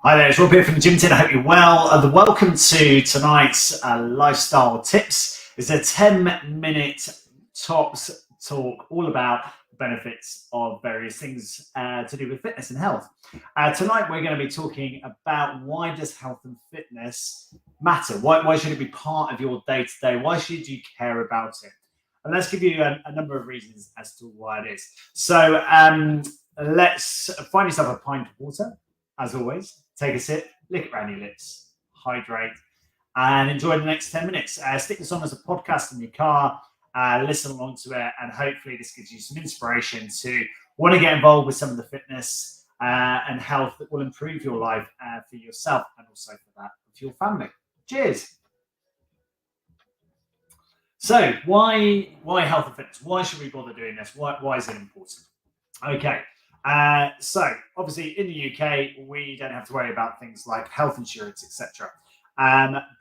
Hi there, it's Rob here from the Gym Tin. I hope you're well. Welcome to tonight's lifestyle tips. It's a 10-minute tops talk all about the benefits of various things to do with fitness and health. Tonight we're going to be talking about why does health and fitness matter? Why should it be part of your day-to-day? Why should you care about it? And let's give you a number of reasons as to why it is. So let's find yourself a pint of water, as always. Take a sip, lick it around your lips, hydrate, and enjoy the next 10 minutes. Stick this on as a podcast in your car, listen along to it, and hopefully this gives you some inspiration to want to get involved with some of the fitness and health that will improve your life for yourself and also for that of your family. Cheers. So why health and fitness? Why should we bother doing this? Why is it important? Okay. So obviously in the UK, we don't have to worry about things like health insurance, etc.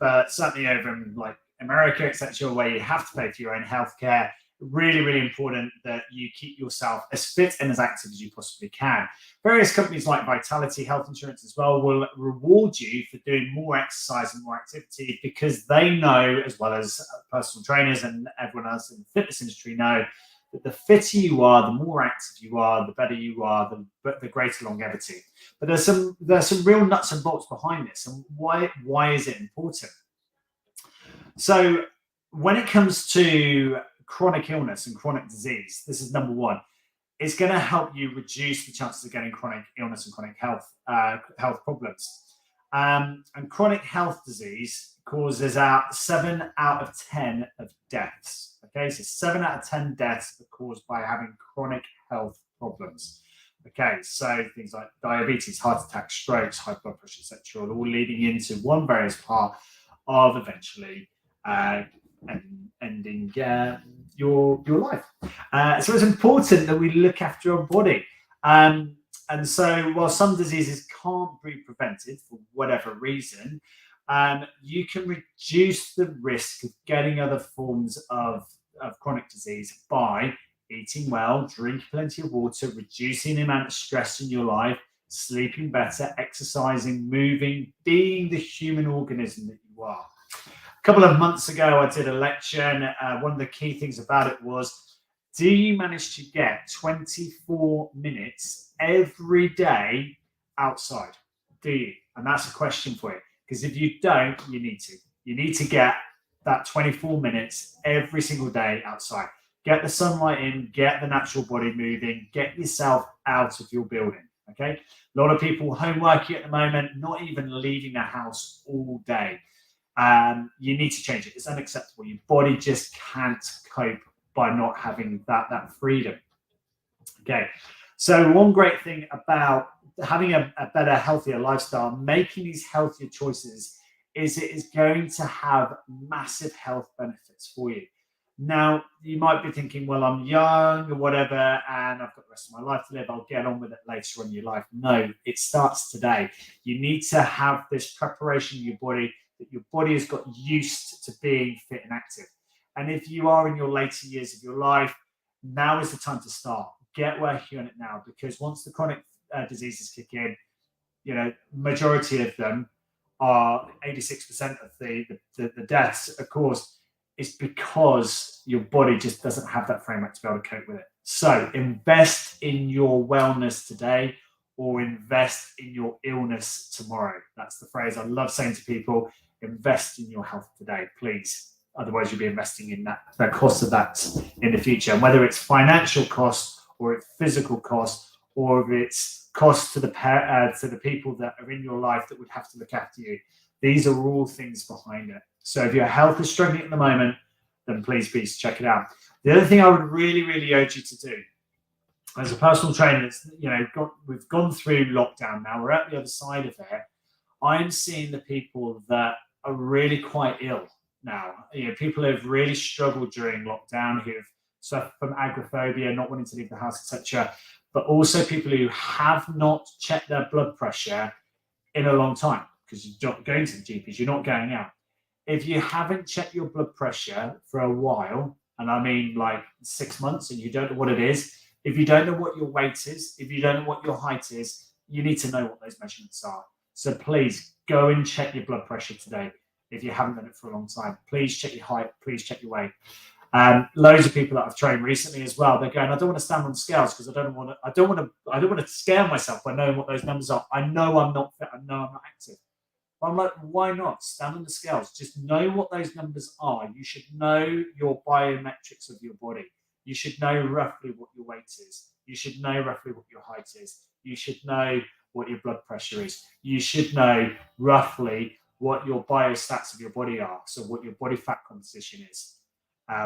But certainly over in like America, etc., where you have to pay for your own healthcare, really, really important that you keep yourself as fit and as active as you possibly can. Various companies like Vitality Health Insurance as well will reward you for doing more exercise and more activity because they know, as well as personal trainers and everyone else in the fitness industry know, that the fitter you are, the more active you are, the better you are, the greater longevity. But there's some real nuts and bolts behind this, and why is it important? So when it comes to chronic illness and chronic disease, this is number one. It's going to help you reduce the chances of getting chronic illness and chronic health problems. And chronic health disease causes 7 out of 10 of deaths. Okay, so 7 out of 10 deaths are caused by having chronic health problems. Okay, so things like diabetes, heart attack, strokes, high blood pressure, etc., all leading into one various part of eventually ending your life. So it's important that we look after our body. And so while some diseases can't be prevented for whatever reason, you can reduce the risk of getting other forms of chronic disease by eating well, drinking plenty of water, reducing the amount of stress in your life, sleeping better, exercising, moving, being the human organism that you are. A couple of months ago, I did a lecture, and one of the key things about it was, do you manage to get 24 minutes every day outside? Do you? And that's a question for you. Because if you don't, you need to. You need to get that 24 minutes every single day outside. Get the sunlight in, get the natural body moving, get yourself out of your building, okay? A lot of people home working at the moment, not even leaving the house all day. You need to change it. It's unacceptable. Your body just can't cope by not having that freedom. Okay, so one great thing about having a better, healthier lifestyle, making these healthier choices, is it is going to have massive health benefits for you. Now, you might be thinking, well, I'm young or whatever, and I've got the rest of my life to live. I'll get on with it later on in your life. No, it starts today. You need to have this preparation in your body, that your body has got used to being fit and active. And if you are in your later years of your life, now is the time to start. Get working on it now, because once the chronic diseases kick in, majority of them are 86% of the deaths, of course, is because your body just doesn't have that framework to be able to cope with it. So invest in your wellness today, or invest in your illness tomorrow. That's the phrase I love saying to people. Invest in your health today, please. Otherwise, you'll be investing in the cost of that in the future. And whether it's financial cost, or it's physical cost, or if it's cost to the people that are in your life that would have to look after you, these are all things behind it. So if your health is struggling at the moment, then please check it out. The other thing I would really, really urge you to do, as a personal trainer, we've gone through lockdown now, we're at the other side of it. I'm seeing the people that are really quite ill now. People who have really struggled during lockdown, who have suffered from agoraphobia, not wanting to leave the house, etc. But also people who have not checked their blood pressure in a long time, because you're not going to the GPs, you're not going out. If you haven't checked your blood pressure for a while, and I mean like 6 months, and you don't know what it is, if you don't know what your weight is, if you don't know what your height is, you need to know what those measurements are. So please go and check your blood pressure today if you haven't done it for a long time. Please check your height. Please check your weight. Loads of people that I've trained recently as well, they're going, I don't want to stand on scales because I don't want to scare myself by knowing what those numbers are. I know I'm not fit. I know I'm not active. But I'm like, why not stand on the scales? Just know what those numbers are. You should know your biometrics of your body. You should know roughly what your weight is. You should know roughly what your height is. You should know what your blood pressure is. You should know roughly what your biostats of your body are. So what your body fat composition is,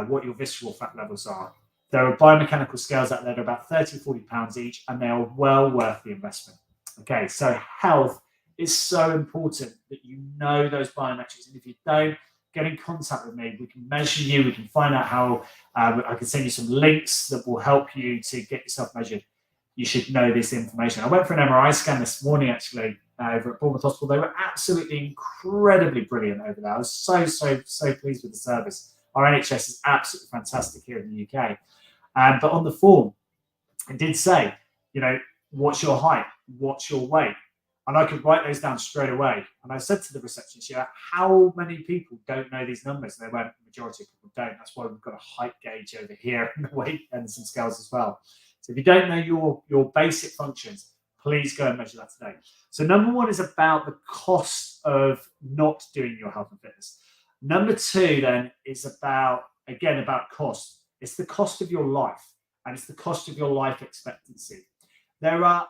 what your visceral fat levels are. There are biomechanical scales out there that are about 30, 40 pounds each, and they are well worth the investment. Okay, so health is so important that you know those biometrics. And if you don't, get in contact with me. We can measure you. We can find out how, I can send you some links that will help you to get yourself measured. You should know this information. I went for an MRI scan this morning, actually, over at Bournemouth Hospital. They were absolutely incredibly brilliant over there. I was so pleased with the service. Our NHS is absolutely fantastic here in the UK. But on the form, it did say, what's your height? What's your weight? And I could write those down straight away. And I said to the receptionist, how many people don't know these numbers? And they went, the majority of people don't. That's why we've got a height gauge over here and weight and some scales as well. So if you don't know your basic functions, please go and measure that today. So number one is about the cost of not doing your health and fitness. Number two then is about cost. It's the cost of your life, and it's the cost of your life expectancy. There are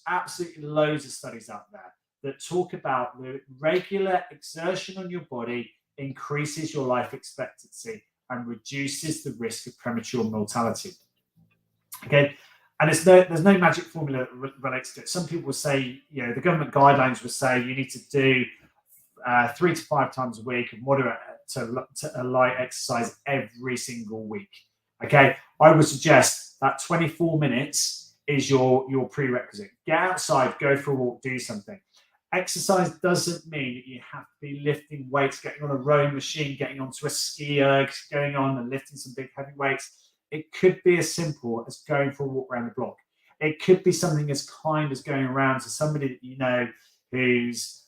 absolutely loads of studies out there that talk about the regular exertion on your body increases your life expectancy and reduces the risk of premature mortality. Okay, and there's no magic formula that relates to it. Some people will say, the government guidelines will say you need to do 3 to 5 times a week of moderate to light exercise every single week. Okay, I would suggest that 24 minutes is your prerequisite. Get outside, go for a walk, do something. Exercise doesn't mean that you have to be lifting weights, getting on a rowing machine, getting onto a ski erg, going on and lifting some big heavy weights. It could be as simple as going for a walk around the block. It could be something as kind as going around to somebody that you know who's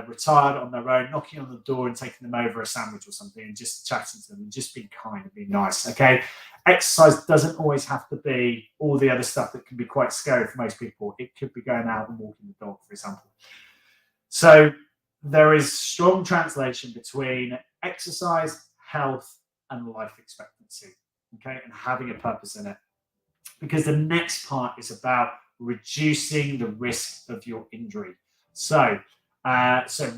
retired on their own, knocking on the door and taking them over a sandwich or something and just chatting to them and just being kind and being nice. Okay, exercise doesn't always have to be all the other stuff that can be quite scary for most people. It could be going out and walking the dog, for example. So there is strong translation between exercise, health, and life expectancy. Okay, and having a purpose in it, because the next part is about reducing the risk of your injury. So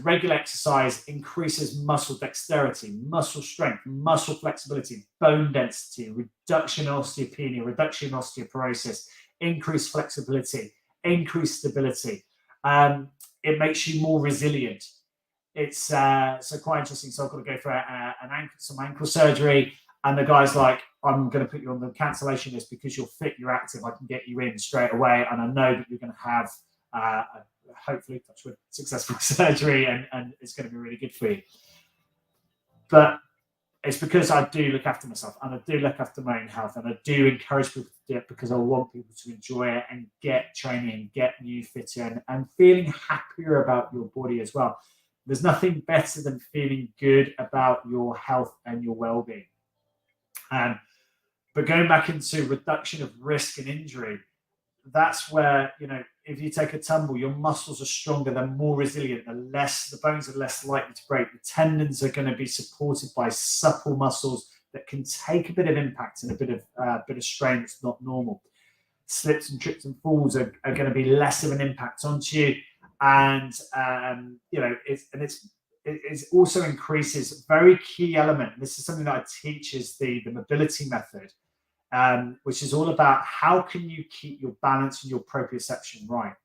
regular exercise increases muscle dexterity, muscle strength, muscle flexibility, bone density, reduction in osteopenia, reduction in osteoporosis, increased flexibility, increased stability. It makes you more resilient. It's so quite interesting. So I've got to go for some ankle surgery. And the guy's like, I'm going to put you on the cancellation list because you're fit, you're active. I can get you in straight away. And I know that you're going to have, hopefully, touch wood, successful surgery and it's going to be really good for you. But it's because I do look after myself and I do look after my own health. And I do encourage people to do it because I want people to enjoy it and get training, get you fitter and feeling happier about your body as well. There's nothing better than feeling good about your health and your well-being. But going back into reduction of risk and injury, that's where, if you take a tumble, your muscles are stronger, they're more resilient, the bones are less likely to break. The tendons are going to be supported by supple muscles that can take a bit of impact and a bit of strain that's not normal. Slips and trips and falls are going to be less of an impact onto you. And, it also increases a very key element. This is something that I teach is the mobility method, which is all about how can you keep your balance and your proprioception right.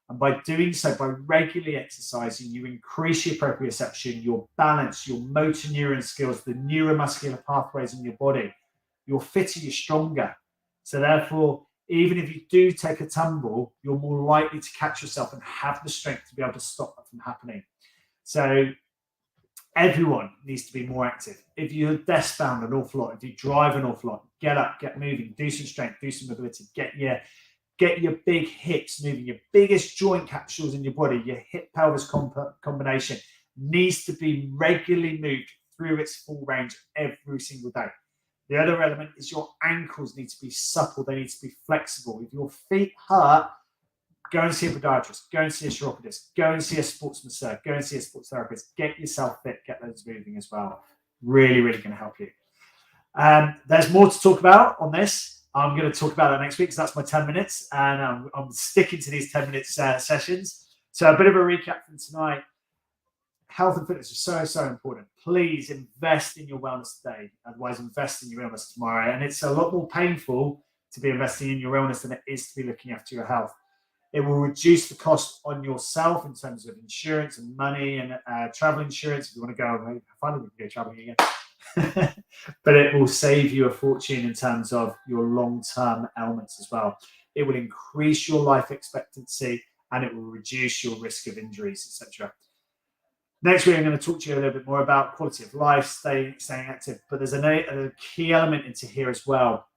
And by doing so, by regularly exercising, you increase your proprioception, your balance, your motor neuron skills, the neuromuscular pathways in your body. You're fitter, you're stronger. So therefore, even if you do take a tumble, you're more likely to catch yourself and have the strength to be able to stop that from happening. So everyone needs to be more active. If you're desk bound an awful lot, if you drive an awful lot, get up, get moving, do some strength, do some mobility, get your Get your big hips moving. Your biggest joint capsules in your body, your hip pelvis combination, needs to be regularly moved through its full range every single day. The other element is your ankles need to be supple. They need to be flexible. If your feet hurt, go and see a podiatrist, go and see a chiropodist, go and see a sports masseur, go and see a sports therapist. Get yourself fit, get those moving as well. Really, really going to help you. There's more to talk about on this. I'm going to talk about that next week because that's my 10 minutes and I'm sticking to these 10 minutes sessions. So a bit of a recap from tonight. Health and fitness are so important. Please invest in your wellness today. Otherwise, invest in your illness tomorrow. And it's a lot more painful to be investing in your illness than it is to be looking after your health. It will reduce the cost on yourself in terms of insurance and money and travel insurance. If you want to go, finally we can go traveling again. But it will save you a fortune in terms of your long-term ailments as well. It will increase your life expectancy and it will reduce your risk of injuries, etc. Next week, I'm going to talk to you a little bit more about quality of life, staying active. But there's a key element into here as well.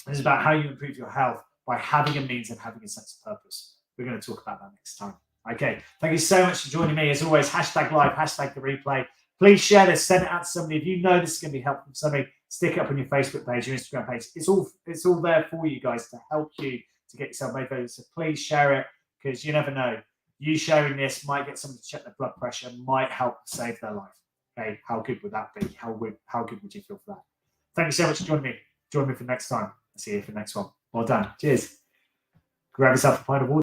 It's about how you improve your health by having a means and having a sense of purpose. We're going to talk about that next time. Okay, thank you so much for joining me. As always, #live, #the replay. Please share this, send it out to somebody. If you know this is going to be helpful for somebody, stick it up on your Facebook page, your Instagram page. It's all there for you guys to help you to get yourself motivated. So please share it because you never know. You sharing this might get someone to check their blood pressure, might help save their life. Okay, how good would that be? How good would you feel for that? Thank you so much for joining me. Join me for next time. I'll see you for the next one. Well done. Cheers. Grab yourself a pint of water.